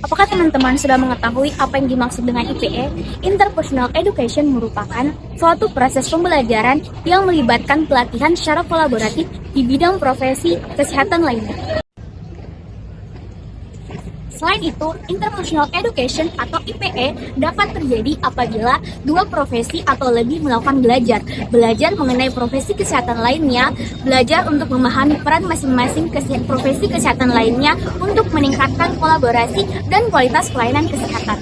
Apakah teman-teman sudah mengetahui apa yang dimaksud dengan IPE? Interpersonal Education merupakan suatu proses pembelajaran yang melibatkan pelatihan secara kolaboratif di bidang profesi kesehatan lainnya. Selain itu, Interpersonal Education atau IPE dapat terjadi apabila dua profesi atau lebih melakukan belajar mengenai profesi kesehatan lainnya, belajar untuk memahami peran masing-masing profesi kesehatan lainnya untuk meningkatkan kolaborasi dan kualitas pelayanan kesehatan.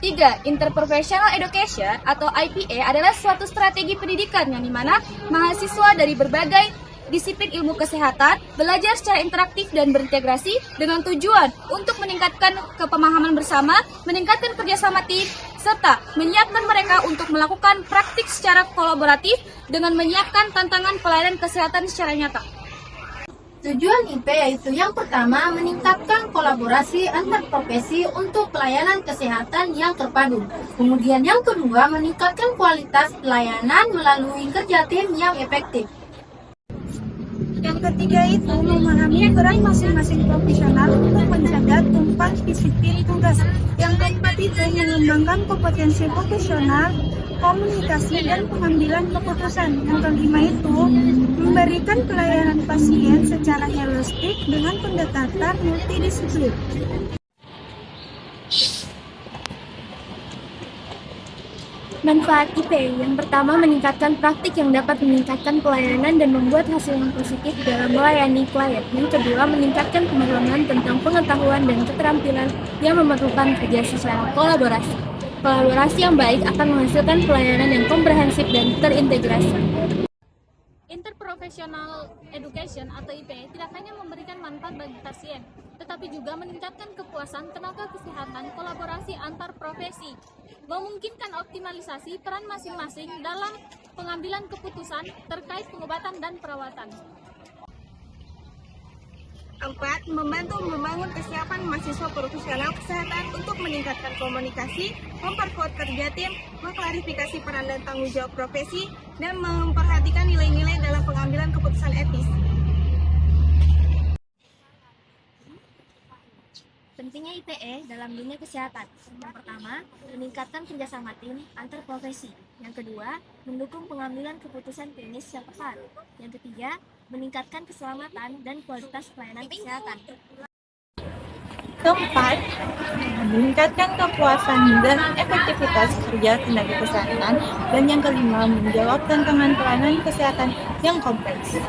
3. Interprofessional Education atau IPA adalah suatu strategi pendidikan yang dimana mahasiswa dari berbagai disiplin ilmu kesehatan belajar secara interaktif dan berintegrasi dengan tujuan untuk meningkatkan kepemahaman bersama, meningkatkan kerjasama tim, serta menyiapkan mereka untuk melakukan praktik secara kolaboratif dengan menyiapkan tantangan pelayanan kesehatan secara nyata. Tujuan IP yaitu yang pertama, meningkatkan kolaborasi antar profesi untuk pelayanan kesehatan yang terpadu. Kemudian yang kedua, meningkatkan kualitas pelayanan melalui kerja tim yang efektif. Yang ketiga itu memahami peran masing-masing profesional untuk menjaga tumpang disiplin tugas. Yang keempat itu mengembangkan kompetensi profesional, komunikasi, dan pengambilan keputusan. Yang kelima itu memberikan pelayanan pasien secara holistik dengan pendekatan multidisiplin. Manfaat IPE yang pertama, meningkatkan praktik yang dapat meningkatkan pelayanan dan membuat hasil yang positif dalam melayani klien. Yang kedua, meningkatkan pemahaman tentang pengetahuan dan keterampilan yang memerlukan kerja secara kolaborasi. Kolaborasi yang baik akan menghasilkan pelayanan yang komprehensif dan terintegrasi. Interprofessional Education atau IPE tidak hanya memberikan manfaat bagi pasien, tetapi juga meningkatkan kepuasan tenaga kesehatan, kolaborasi antar profesi, memungkinkan optimalisasi peran masing-masing dalam pengambilan keputusan terkait pengobatan dan perawatan. 4. Membantu membangun kesiapan mahasiswa profesional kesehatan untuk meningkatkan komunikasi, memperkuat kerja tim, mengklarifikasi peran dan tanggung jawab profesi, dan memperhatikan nilai-nilai dalam pengambilan keputusan etis. Pentingnya IPE dalam dunia kesehatan. Yang pertama, meningkatkan kerjasama tim antar profesi. Yang kedua, mendukung pengambilan keputusan klinis yang tepat. Yang ketiga, meningkatkan keselamatan dan kualitas pelayanan kesehatan. Keempat, meningkatkan kepuasan dan efektivitas kerja tenaga kesehatan. Dan yang kelima, menjawab tantangan pelayanan kesehatan yang kompleks.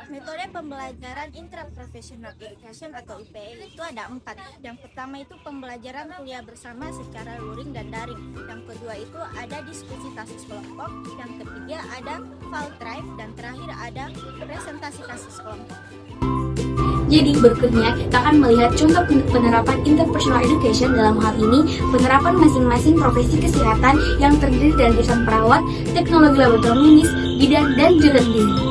Metode pembelajaran Interprofessional Education atau IPE itu ada 4. Yang pertama itu pembelajaran kuliah bersama secara luring dan daring. Yang kedua itu ada diskusi kasus kelompok. Yang ketiga ada field trip, dan terakhir ada presentasi kasus kelompok. Jadi berikutnya kita akan melihat contoh penerapan interpersonal education. Dalam hal ini, penerapan masing-masing profesi kesehatan yang terdiri dari jurusan perawat, teknologi laboratorium klinis, bidan, dan jurusan gizi.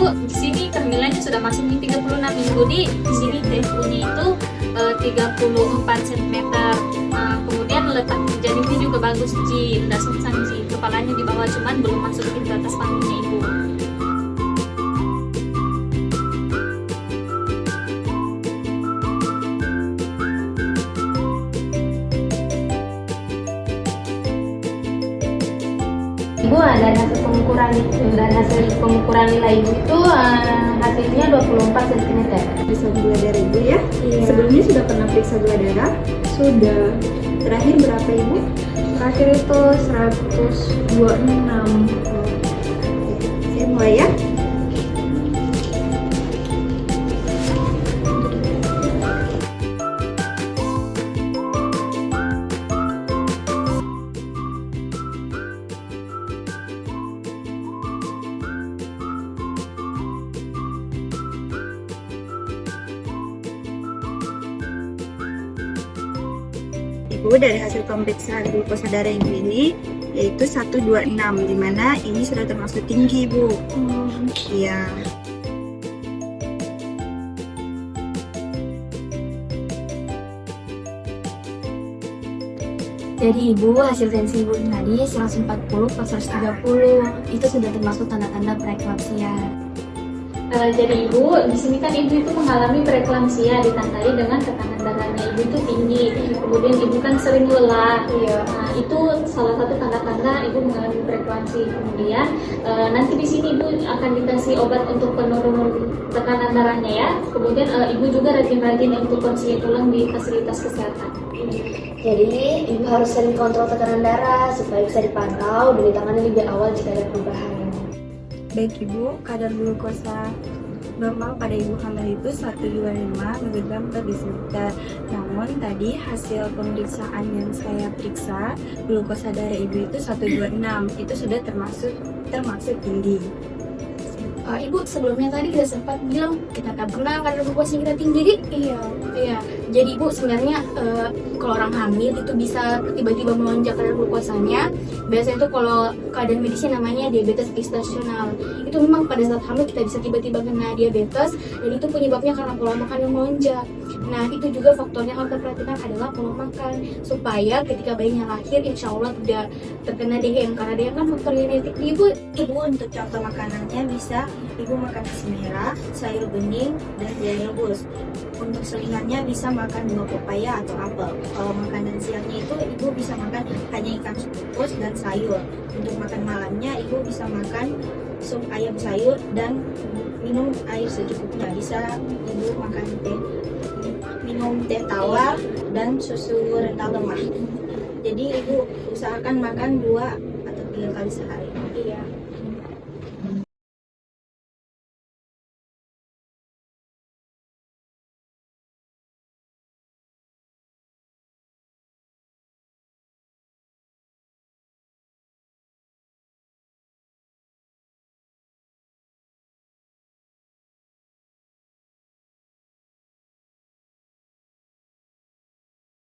Di sini kehamilannya sudah masuk di 36 minggu. Di sini TFU-nya itu 34 cm. Kemudian letak janinnya juga bagus, Ji. Udah sungsang, Ji. Kepalanya di bawah, cuman belum masuk ke atas panggungnya ibu. Ibu, dari hasil pengukuran nilai Ibu itu hasilnya 24 cm. Periksa gula darah Ibu ya. Sebelumnya sudah pernah periksa gula darah? Sudah. Terakhir berapa Ibu? Terakhir itu 126. Saya mulai ya. Ibu, dari hasil pemeriksaan glukosa darah Ibu ini yaitu 126, di mana ini sudah termasuk tinggi Ibu. Iya. Jadi Ibu, hasil tensi Ibu tadi 140/130, itu sudah termasuk tanda-tanda preeklamsia. Jadi Ibu, di sini kan Ibu itu mengalami preeklamsia ditandai dengan tekanan darahnya Ibu itu tinggi. Kemudian Ibu kan sering lelah. Nah, itu salah satu tanda-tanda Ibu mengalami preeklamsia. Kemudian nanti di sini Ibu akan dikasih obat untuk penurunan tekanan darahnya ya. Kemudian Ibu juga rajin-rajin untuk konseling ulang di fasilitas kesehatan. Jadi Ibu harus sering kontrol tekanan darah supaya bisa dipantau dan ditangani lebih awal jika ada perubahan. Baik Ibu, kadar glukosa normal pada ibu hamil itu 125 mg per desiliter. Namun tadi hasil pemeriksaan yang saya periksa, glukosa darah ibu itu 126, itu sudah termasuk tinggi. Ibu sebelumnya tadi kita sempat bilang kita tak pernah kadar glukosa kita tinggi. Iya. Jadi Ibu sebenarnya kalau orang hamil itu bisa tiba-tiba melonjak kadar glukosanya. Biasanya itu kalau keadaan medisnya namanya diabetes gestasional. Itu memang pada saat hamil kita bisa tiba-tiba kena diabetes dan itu penyebabnya karena pola makan yang melonjak. Nah itu juga faktornya harus diperhatikan adalah pola makan supaya ketika bayinya lahir insya Allah tidak terkena DM karena DM kan faktor genetik. Ibu Untuk contoh makanannya bisa Ibu makan nasi merah, sayur bening, dan jahe rebus. Untuk selingannya bisa makan buah pepaya atau apel. Kalau makanan siangnya itu Ibu bisa makan hanya ikan kukus dan sayur. Untuk makan malamnya Ibu bisa makan sup ayam sayur dan minum air secukupnya. Bisa Ibu minum teh tawar dan susu rendah lemak. Jadi Ibu usahakan makan 2 atau 3 kali sehari. Iya.